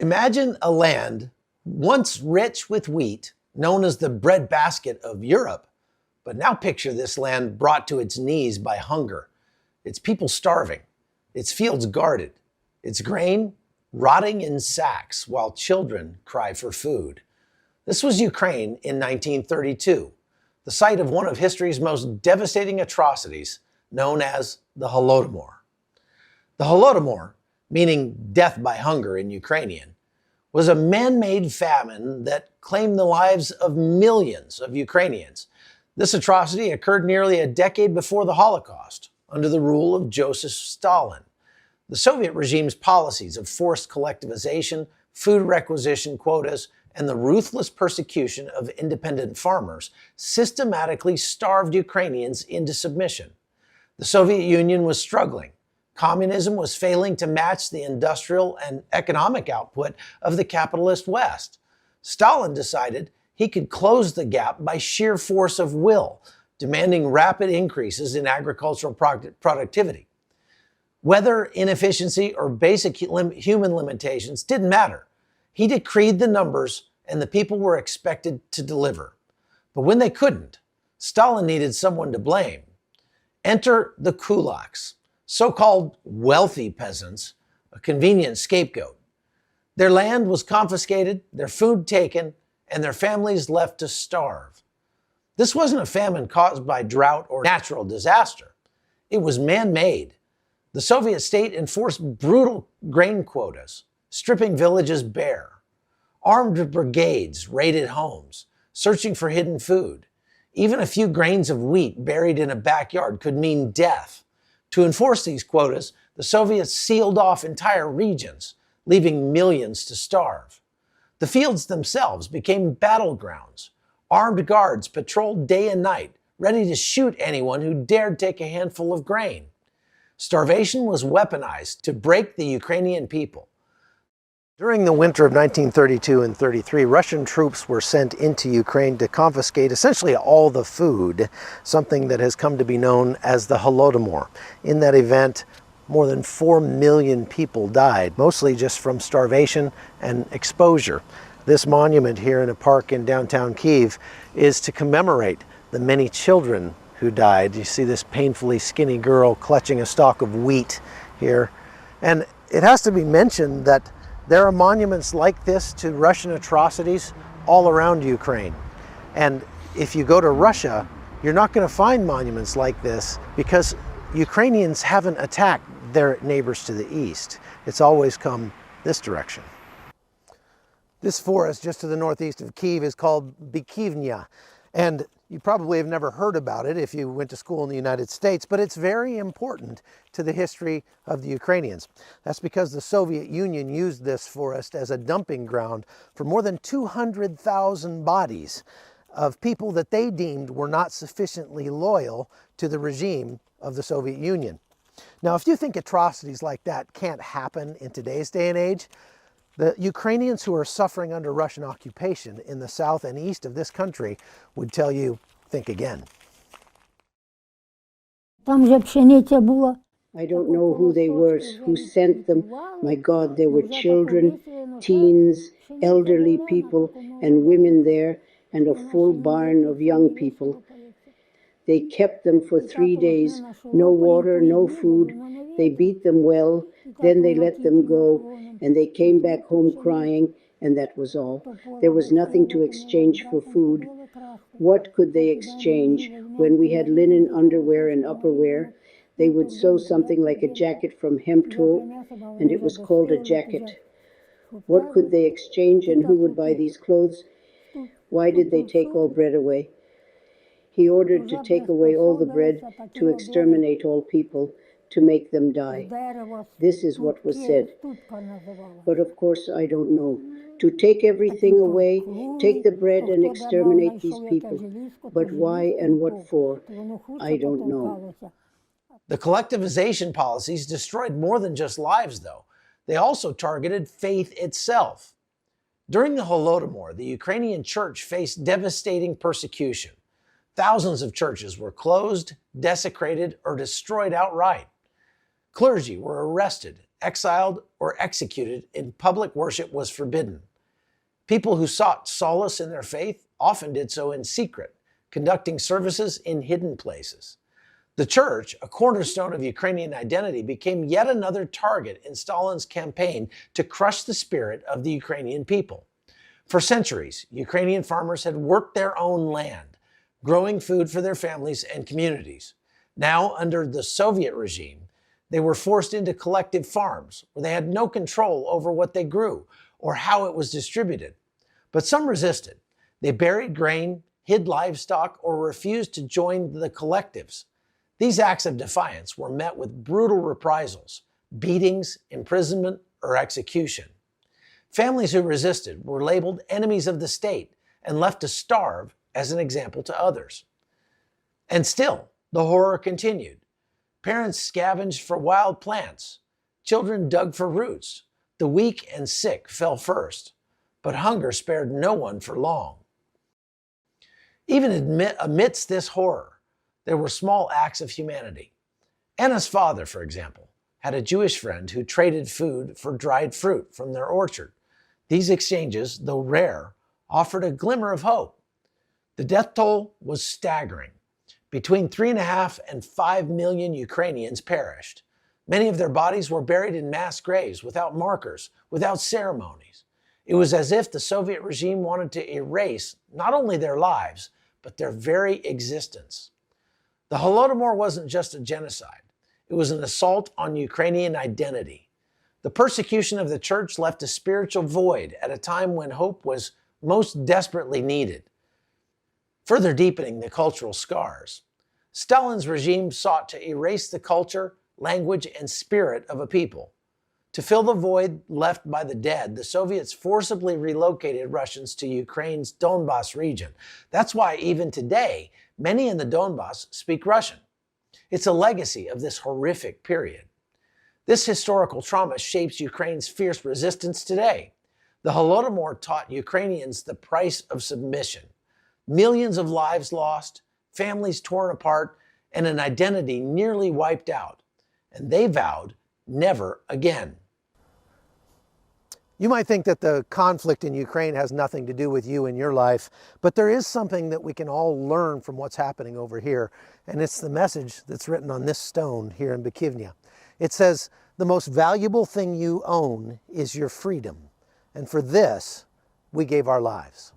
Imagine a land once rich with wheat, known as the breadbasket of Europe, but now picture this land brought to its knees by hunger, its people starving, its fields guarded, its grain rotting in sacks while children cry for food. This was Ukraine in 1932, the site of one of history's most devastating atrocities, known as the Holodomor. The Holodomor, meaning death by hunger in Ukrainian, was a man-made famine that claimed the lives of millions of Ukrainians. This atrocity occurred nearly a decade before the Holocaust, under the rule of Joseph Stalin. The Soviet regime's policies of forced collectivization, food requisition quotas, and the ruthless persecution of independent farmers systematically starved Ukrainians into submission. The Soviet Union was struggling. Communism was failing to match the industrial and economic output of the capitalist West. Stalin decided he could close the gap by sheer force of will, demanding rapid increases in agricultural productivity. Weather, inefficiency, or basic human limitations didn't matter. He decreed the numbers, and the people were expected to deliver. But when they couldn't, Stalin needed someone to blame. Enter the kulaks, so-called wealthy peasants, a convenient scapegoat. Their land was confiscated, their food taken, and their families left to starve. This wasn't a famine caused by drought or natural disaster. It was man-made. The Soviet state enforced brutal grain quotas, stripping villages bare. Armed brigades raided homes, searching for hidden food. Even a few grains of wheat buried in a backyard could mean death. To enforce these quotas, the Soviets sealed off entire regions, leaving millions to starve. The fields themselves became battlegrounds. Armed guards patrolled day and night, ready to shoot anyone who dared take a handful of grain. Starvation was weaponized to break the Ukrainian people. During the winter of 1932 and 33, Russian troops were sent into Ukraine to confiscate essentially all the food, something that has come to be known as the Holodomor. In that event, more than 4 million people died, mostly just from starvation and exposure. This monument here in a park in downtown Kyiv is to commemorate the many children who died. You see this painfully skinny girl clutching a stalk of wheat here. And it has to be mentioned that there are monuments like this to Russian atrocities all around Ukraine. And if you go to Russia, you're not going to find monuments like this because Ukrainians haven't attacked their neighbors to the east. It's always come this direction. This forest just to the northeast of Kyiv is called Bykivnya, and you probably have never heard about it if you went to school in the United States, but it's very important to the history of the Ukrainians. That's because the Soviet Union used this forest as a dumping ground for more than 200,000 bodies of people that they deemed were not sufficiently loyal to the regime of the Soviet Union. Now, if you think atrocities like that can't happen in today's day and age, the Ukrainians who are suffering under Russian occupation in the south and east of this country would tell you, think again. I don't know who they were, who sent them. My God, there were children, teens, elderly people, and women there, and a full barn of young people. They kept them for 3 days, no water, no food. They beat them well, then they let them go, and they came back home crying, and that was all. There was nothing to exchange for food. What could they exchange when we had linen underwear and upperwear? They would sew something like a jacket from hemp wool, and it was called a jacket. What could they exchange, and who would buy these clothes? Why did they take all bread away? He ordered to take away all the bread, to exterminate all people, to make them die. This is what was said. But of course, I don't know. To take everything away, take the bread and exterminate these people. But why and what for? I don't know. The collectivization policies destroyed more than just lives, though. They also targeted faith itself. During the Holodomor, the Ukrainian church faced devastating persecution. Thousands of churches were closed, desecrated, or destroyed outright. Clergy were arrested, exiled, or executed, and public worship was forbidden. People who sought solace in their faith often did so in secret, conducting services in hidden places. The church, a cornerstone of Ukrainian identity, became yet another target in Stalin's campaign to crush the spirit of the Ukrainian people. For centuries, Ukrainian farmers had worked their own land, growing food for their families and communities. Now, under the Soviet regime, they were forced into collective farms where they had no control over what they grew or how it was distributed. But some resisted. They buried grain, hid livestock, or refused to join the collectives. These acts of defiance were met with brutal reprisals, beatings, imprisonment, or execution. Families who resisted were labeled enemies of the state and left to starve as an example to others. And still, the horror continued. Parents scavenged for wild plants. Children dug for roots. The weak and sick fell first. But hunger spared no one for long. Even amidst this horror, there were small acts of humanity. Anna's father, for example, had a Jewish friend who traded food for dried fruit from their orchard. These exchanges, though rare, offered a glimmer of hope. The death toll was staggering. Between 3.5 and 5 million Ukrainians perished. Many of their bodies were buried in mass graves without markers, without ceremonies. It was as if the Soviet regime wanted to erase not only their lives, but their very existence. The Holodomor wasn't just a genocide. It was an assault on Ukrainian identity. The persecution of the church left a spiritual void at a time when hope was most desperately needed, further deepening the cultural scars. Stalin's regime sought to erase the culture, language, and spirit of a people. To fill the void left by the dead, the Soviets forcibly relocated Russians to Ukraine's Donbas region. That's why even today, many in the Donbas speak Russian. It's a legacy of this horrific period. This historical trauma shapes Ukraine's fierce resistance today. The Holodomor taught Ukrainians the price of submission. Millions of lives lost, families torn apart, and an identity nearly wiped out. And they vowed never again. You might think that the conflict in Ukraine has nothing to do with you and your life, but there is something that we can all learn from what's happening over here, and it's the message that's written on this stone here in Bukivnia. It says, "The most valuable thing you own is your freedom, and for this, we gave our lives."